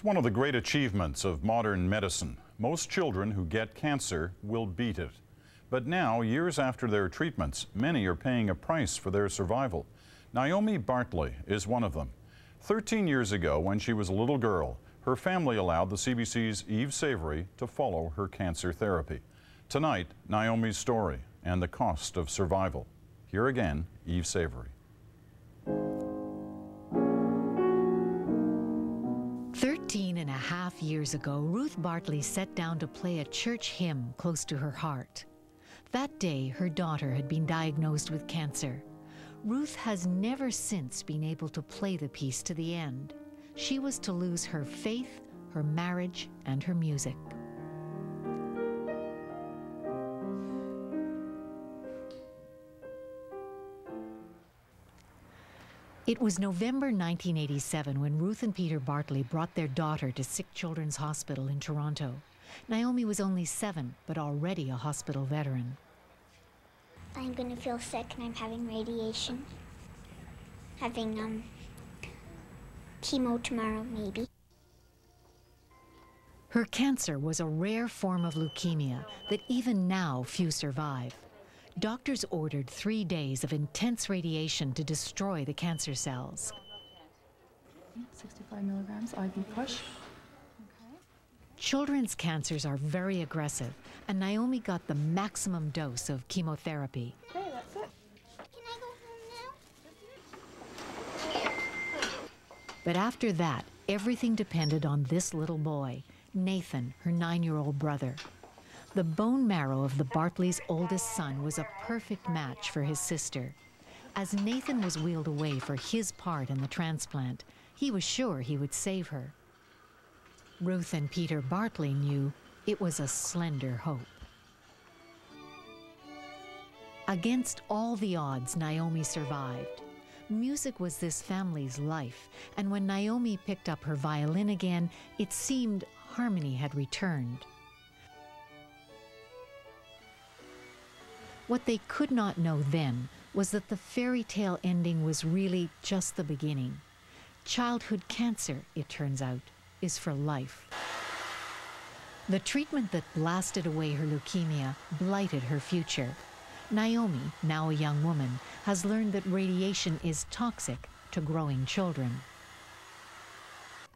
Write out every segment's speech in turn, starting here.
It's one of the great achievements of modern medicine. Most children who get cancer will beat it. But now, years after their treatments, many are paying a price for their survival. Naomi Bartley is one of them. 13 years ago, when she was a little girl, her family allowed the CBC's Eve Savory to follow her cancer therapy. Tonight, Naomi's story and the cost of survival. Here again, Eve Savory. 13.5 years ago, Ruth Bartley sat down to play a church hymn close to her heart. That day, her daughter had been diagnosed with cancer. Ruth has never since been able to play the piece to the end. She was to lose her faith, her marriage, and her music. It was November 1987 when Ruth and Peter Bartley brought their daughter to Sick Children's Hospital in Toronto. Naomi was only 7, but already a hospital veteran. I'm going to feel sick and I'm having radiation. Having chemo tomorrow, maybe. Her cancer was a rare form of leukemia that even now few survive. Doctors ordered 3 days of intense radiation to destroy the cancer cells. 65 milligrams IV push. Okay. Children's cancers are very aggressive, and Naomi got the maximum dose of chemotherapy. Okay, that's it. Can I go home now? But after that, everything depended on this little boy, Nathan, her 9-year-old brother. The bone marrow of the Bartleys' oldest son was a perfect match for his sister. As Nathan was wheeled away for his part in the transplant, he was sure he would save her. Ruth and Peter Bartley knew it was a slender hope. Against all the odds, Naomi survived. Music was this family's life, and when Naomi picked up her violin again, it seemed harmony had returned. What they could not know then was that the fairy tale ending was really just the beginning. Childhood cancer, it turns out, is for life. The treatment that blasted away her leukemia blighted her future. Naomi, now a young woman, has learned that radiation is toxic to growing children.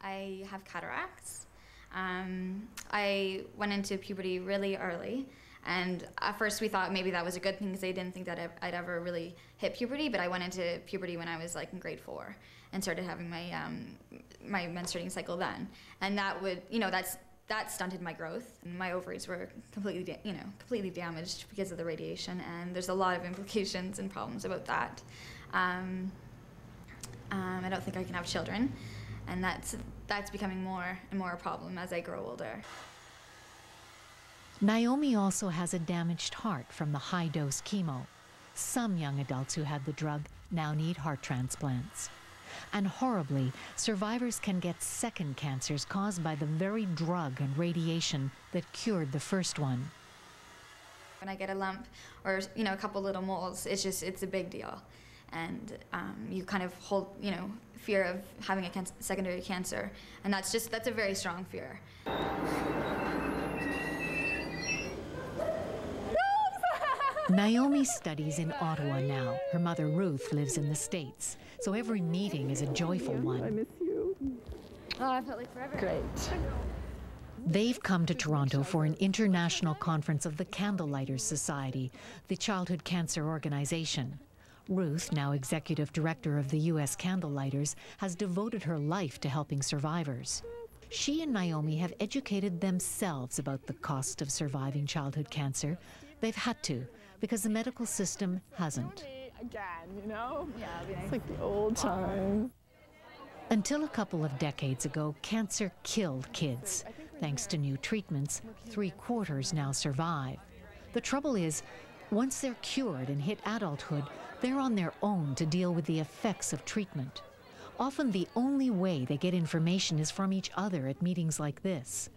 I have cataracts. I went into puberty really early. And at first we thought maybe that was a good thing because they didn't think that I'd ever really hit puberty, but I went into puberty when I was like in grade 4 and started having my my menstruating cycle then. And that would, that stunted my growth. And my ovaries were completely damaged because of the radiation, and there's a lot of implications and problems about that. I don't think I can have children, and that's becoming more and more a problem as I grow older. Naomi also has a damaged heart from the high-dose chemo. Some young adults who had the drug now need heart transplants. And horribly, survivors can get second cancers caused by the very drug and radiation that cured the first one. When I get a lump or a couple little moles, it's a big deal. And you kind of hold, fear of having a secondary cancer. And that's a very strong fear. Naomi studies in Ottawa now. Her mother, Ruth, lives in the States, so every meeting is a joyful one. I miss you. Oh, I felt like forever. Great. They've come to Toronto for an international conference of the Candlelighters Society, the childhood cancer organization. Ruth, now executive director of the U.S. Candlelighters, has devoted her life to helping survivors. She and Naomi have educated themselves about the cost of surviving childhood cancer. They've had to, because the medical system hasn't. Again, Yeah, it's like the old times. Until a couple of decades ago, cancer killed kids. Thanks to new treatments, 3/4 now survive. The trouble is, once they're cured and hit adulthood, they're on their own to deal with the effects of treatment. Often the only way they get information is from each other at meetings like this.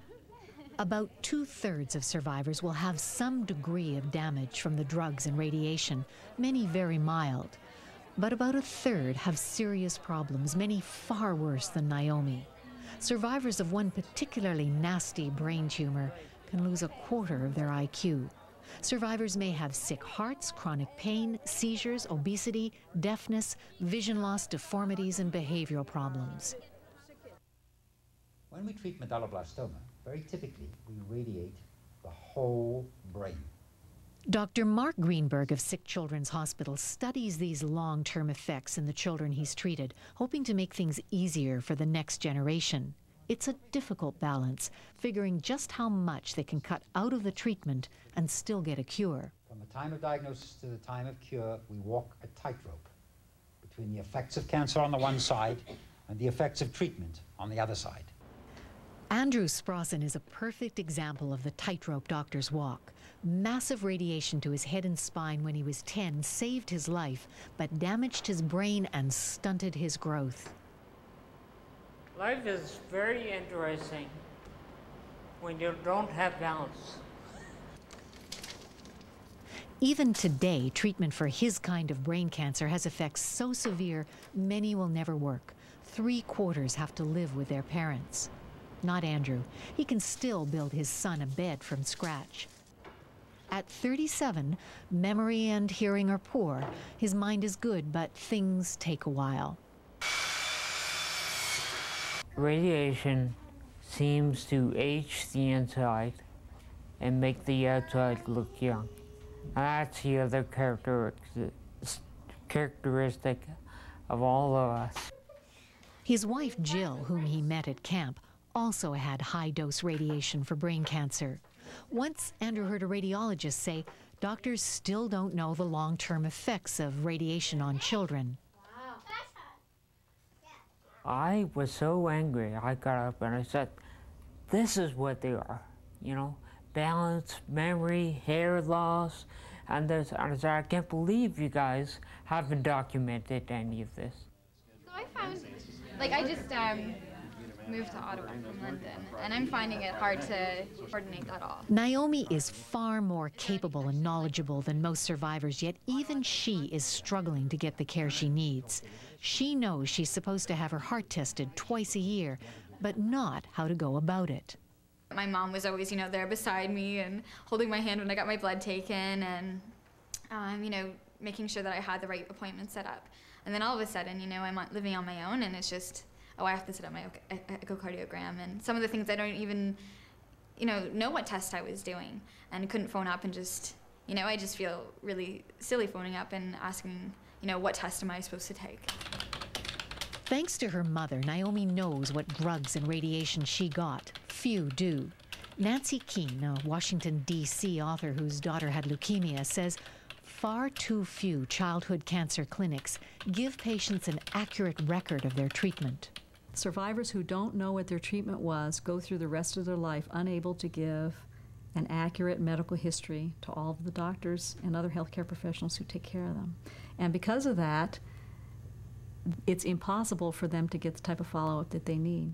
About 2/3 of survivors will have some degree of damage from the drugs and radiation, many very mild. But about 1/3 have serious problems, many far worse than Naomi. Survivors of one particularly nasty brain tumor can lose 1/4 of their IQ. Survivors may have sick hearts, chronic pain, seizures, obesity, deafness, vision loss, deformities, and behavioral problems. When we treat medulloblastoma, very typically we radiate the whole brain. Dr. Mark Greenberg of Sick Children's Hospital studies these long-term effects in the children he's treated, hoping to make things easier for the next generation. It's a difficult balance, figuring just how much they can cut out of the treatment and still get a cure. From the time of diagnosis to the time of cure, we walk a tightrope between the effects of cancer on the one side and the effects of treatment on the other side. Andrew Sprosson is a perfect example of the tightrope doctors walk. Massive radiation to his head and spine when he was 10 saved his life, but damaged his brain and stunted his growth. Life is very interesting when you don't have balance. Even today, treatment for his kind of brain cancer has effects so severe, many will never work. 3/4 have to live with their parents. Not Andrew. He can still build his son a bed from scratch. At 37, memory and hearing are poor. His mind is good, but things take a while. Radiation seems to age the inside and make the outside look young. And that's the other characteristic of all of us. His wife, Jill, whom he met at camp, also had high-dose radiation for brain cancer. Once Andrew heard a radiologist say, doctors still don't know the long-term effects of radiation on children. I was so angry, I got up and I said, this is what they are, you know, balance, memory, hair loss, and this. And I said, I can't believe you guys haven't documented any of this. So I found, I just moved to Ottawa from London, and I'm finding it hard to coordinate that all. Naomi is far more capable and knowledgeable than most survivors, yet even she is struggling to get the care she needs. She knows she's supposed to have her heart tested twice a year, but not how to go about it. My mom was always, there beside me and holding my hand when I got my blood taken and, making sure that I had the right appointment set up. And then all of a sudden, I'm living on my own, and it's just, I have to set up my echocardiogram, and some of the things I don't even, know what test I was doing, and couldn't phone up and just, I just feel really silly phoning up and asking, what test am I supposed to take? Thanks to her mother, Naomi knows what drugs and radiation she got. Few do. Nancy Keene, a Washington, D.C. author whose daughter had leukemia, says far too few childhood cancer clinics give patients an accurate record of their treatment. Survivors who don't know what their treatment was go through the rest of their life unable to give an accurate medical history to all of the doctors and other healthcare professionals who take care of them. And because of that, it's impossible for them to get the type of follow-up that they need.